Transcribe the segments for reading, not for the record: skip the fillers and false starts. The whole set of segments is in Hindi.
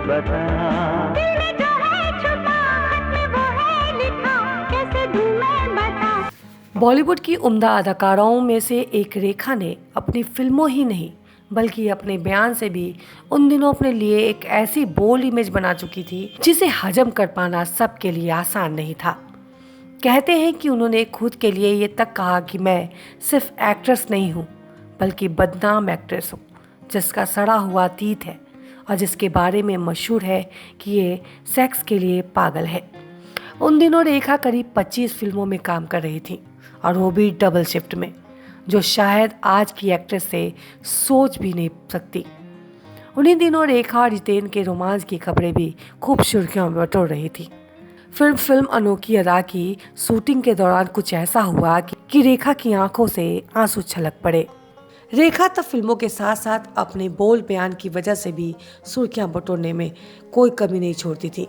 बता। दिल में जो है छुपा, खत में वो है लिखा, कैसे दूं मैं बता। बॉलीवुड की उम्दा अदाकाराओं में से एक रेखा ने अपनी फिल्मों ही नहीं बल्कि अपने बयान से भी उन दिनों अपने लिए एक ऐसी बोल्ड इमेज बना चुकी थी जिसे हजम कर पाना सबके लिए आसान नहीं था। कहते हैं कि उन्होंने खुद के लिए ये तक कहा कि मैं सिर्फ एक्ट्रेस नहीं हूँ बल्कि बदनाम एक्ट्रेस हूँ जिसका सड़ा हुआ अतीत है और जिसके बारे में मशहूर है कि ये सेक्स के लिए पागल है। उन दिनों रेखा करीब 25 फिल्मों में काम कर रही थी और वो भी डबल शिफ्ट में, जो शायद आज की एक्ट्रेस से सोच भी नहीं सकती। उन्हीं दिनों रेखा और जितेंद्र के रोमांस की खबरें भी खूब सुर्खियों में बटोर रही थी। फिल्म अनोखी अदा की शूटिंग के दौरान कुछ ऐसा हुआ कि रेखा की आंखों से आंसू छलक पड़े। रेखा तब फिल्मों के साथ साथ अपने बोल्ड बयान की वजह से भी सुर्खियां बटोरने में कोई कमी नहीं छोड़ती थी।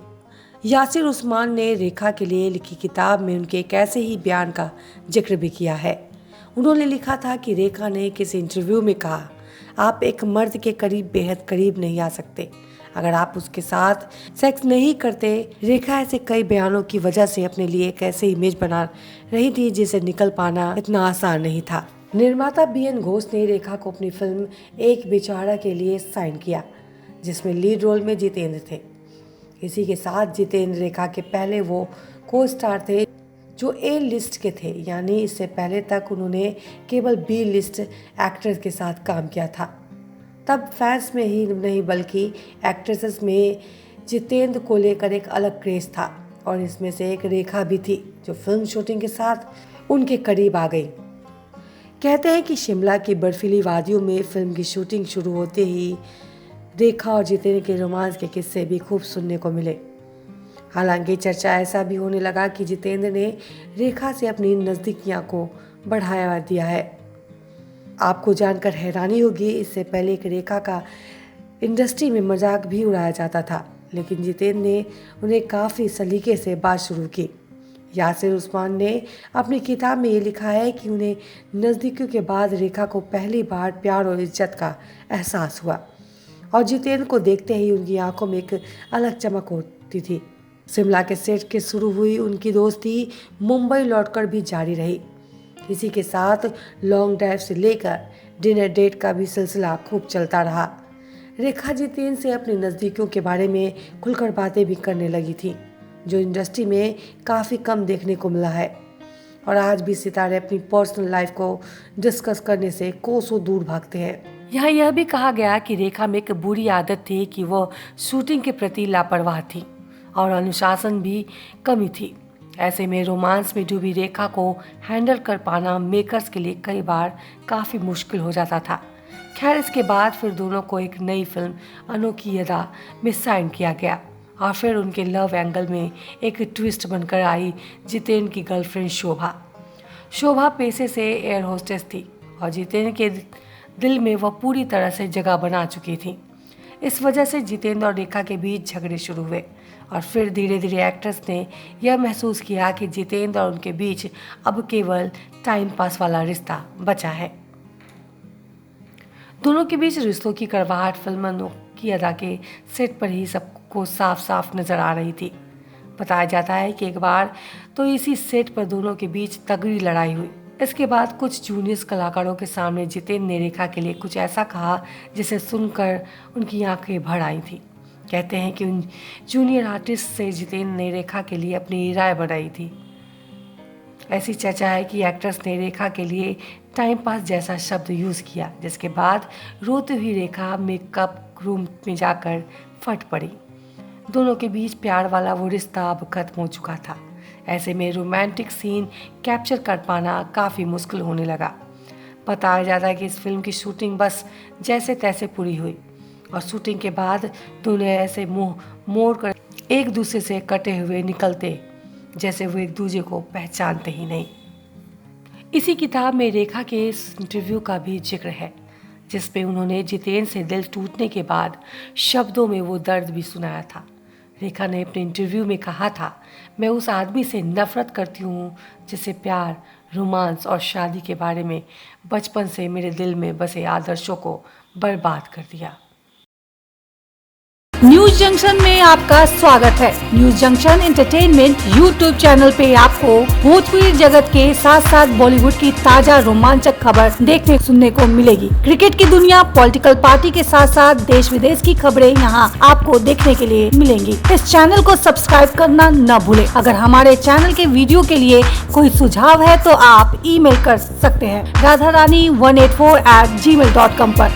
यासिर उस्मान ने रेखा के लिए लिखी किताब में उनके एक ऐसे ही बयान का जिक्र भी किया है। उन्होंने लिखा था कि रेखा ने किसी इंटरव्यू में कहा, आप एक मर्द के करीब बेहद करीब नहीं आ सकते अगर आप उसके साथ सेक्स नहीं करते। रेखा ऐसे कई बयानों की वजह से अपने लिए एक ऐसे इमेज बना रही थी जिसे निकल पाना इतना आसान नहीं था। निर्माता BN घोष ने रेखा को अपनी फिल्म एक बेचारा के लिए साइन किया जिसमें लीड रोल में जितेंद्र थे। इसी के साथ जितेंद्र रेखा के पहले वो को स्टार थे जो A लिस्ट के थे, यानी इससे पहले तक उन्होंने केवल B लिस्ट एक्टर्स के साथ काम किया था। तब फैंस में ही नहीं बल्कि एक्ट्रेसेस में जितेंद्र को लेकर एक अलग क्रेज था और इसमें से एक रेखा भी थी जो फिल्म शूटिंग के साथ उनके करीब आ गई। कहते हैं कि शिमला की बर्फीली वादियों में फिल्म की शूटिंग शुरू होते ही रेखा और जितेंद्र के रोमांस के किस्से भी खूब सुनने को मिले। हालांकि चर्चा ऐसा भी होने लगा कि जितेंद्र ने रेखा से अपनी नज़दीकियां को बढ़ावा दिया है। आपको जानकर हैरानी होगी, इससे पहले एक रेखा का इंडस्ट्री में मजाक भी उड़ाया जाता था, लेकिन जितेंद्र ने उन्हें काफ़ी सलीके से बात शुरू की। यासिर उस्मान ने अपनी किताब में ये लिखा है कि उन्हें नज़दीकियों के बाद रेखा को पहली बार प्यार और इज्जत का एहसास हुआ और जितेंद्र को देखते ही उनकी आंखों में एक अलग चमक होती थी। शिमला के सेट के शुरू हुई उनकी दोस्ती मुंबई लौटकर भी जारी रही। इसी के साथ लॉन्ग ड्राइव से लेकर डिनर डेट का भी सिलसिला खूब चलता रहा। रेखा जितेंद्र से अपनी नज़दीकियों के बारे में खुलकर बातें भी करने लगी थी, जो इंडस्ट्री में काफ़ी कम देखने को मिला है। और आज भी सितारे अपनी पर्सनल लाइफ को डिस्कस करने से कोसों दूर भागते हैं। यहाँ यह भी कहा गया कि रेखा में एक बुरी आदत थी कि वह शूटिंग के प्रति लापरवाह थी और अनुशासन भी कमी थी। ऐसे में रोमांस में डूबी रेखा को हैंडल कर पाना मेकर्स के लिए कई बार काफ़ी मुश्किल हो जाता था। खैर, इसके बाद फिर दोनों को एक नई फिल्म अनोखी अदा में साइन किया गया और फिर उनके लव एंगल में एक ट्विस्ट बनकर आई जितेंद्र की गर्लफ्रेंड शोभा। शोभा पेशे से एयर होस्टेस थी और जितेंद्र के दिल में वह पूरी तरह से जगह बना चुकी थी। इस वजह से जितेंद्र और रेखा के बीच झगड़े शुरू हुए और फिर धीरे धीरे एक्ट्रेस ने यह महसूस किया कि जितेंद्र और उनके बीच अब केवल टाइम पास वाला रिश्ता बचा है। दोनों के बीच रिश्तों की कड़वाहट फिल्म की अदा के सेट पर ही सबको साफ साफ नजर आ रही थी। बताया जाता है कि एक बार तो इसी सेट पर दोनों के बीच तगड़ी लड़ाई हुई। इसके बाद कुछ जूनियर कलाकारों के सामने जितेंद्र ने रेखा के लिए कुछ ऐसा कहा जिसे सुनकर उनकी आंखें भर आई थी। कहते हैं कि उन जूनियर आर्टिस्ट से जितेंद्र ने रेखा के लिए अपनी राय बनाई थी। ऐसी चर्चा है कि एक्ट्रेस ने रेखा के लिए टाइम पास जैसा शब्द यूज़ किया, जिसके बाद रोती हुई रेखा मेकअप रूम में जाकर फट पड़ी। दोनों के बीच प्यार वाला वो रिश्ता अब खत्म हो चुका था। ऐसे में रोमांटिक सीन कैप्चर कर पाना काफ़ी मुश्किल होने लगा। बताया जाता है कि इस फिल्म की शूटिंग बस जैसे तैसे पूरी हुई और शूटिंग के बाद दोनों ऐसे मुंह मोड़ कर एक दूसरे से कटे हुए निकलते जैसे वो एक दूसरे को पहचानते ही नहीं। इसी किताब में रेखा के इस इंटरव्यू का भी जिक्र है जिसमें उन्होंने जितेंद्र से दिल टूटने के बाद शब्दों में वो दर्द भी सुनाया था। रेखा ने अपने इंटरव्यू में कहा था, मैं उस आदमी से नफरत करती हूँ जिसे प्यार, रोमांस और शादी के बारे में बचपन से मेरे दिल में बसे आदर्शों को बर्बाद कर दिया। न्यूज न्यूज जंक्शन में आपका स्वागत है। News junction entertainment YouTube channel पे आपको भोजपुरी जगत के साथ साथ बॉलीवुड की ताजा रोमांचक खबर देखने सुनने को मिलेगी। क्रिकेट की दुनिया, पॉलिटिकल पार्टी के साथ साथ देश विदेश की खबरें यहाँ आपको देखने के लिए मिलेंगी। इस चैनल को सब्सक्राइब करना न भूले। अगर हमारे चैनल के वीडियो के लिए कोई सुझाव है तो आप ईमेल कर सकते हैं radharani184@gmail.com पर।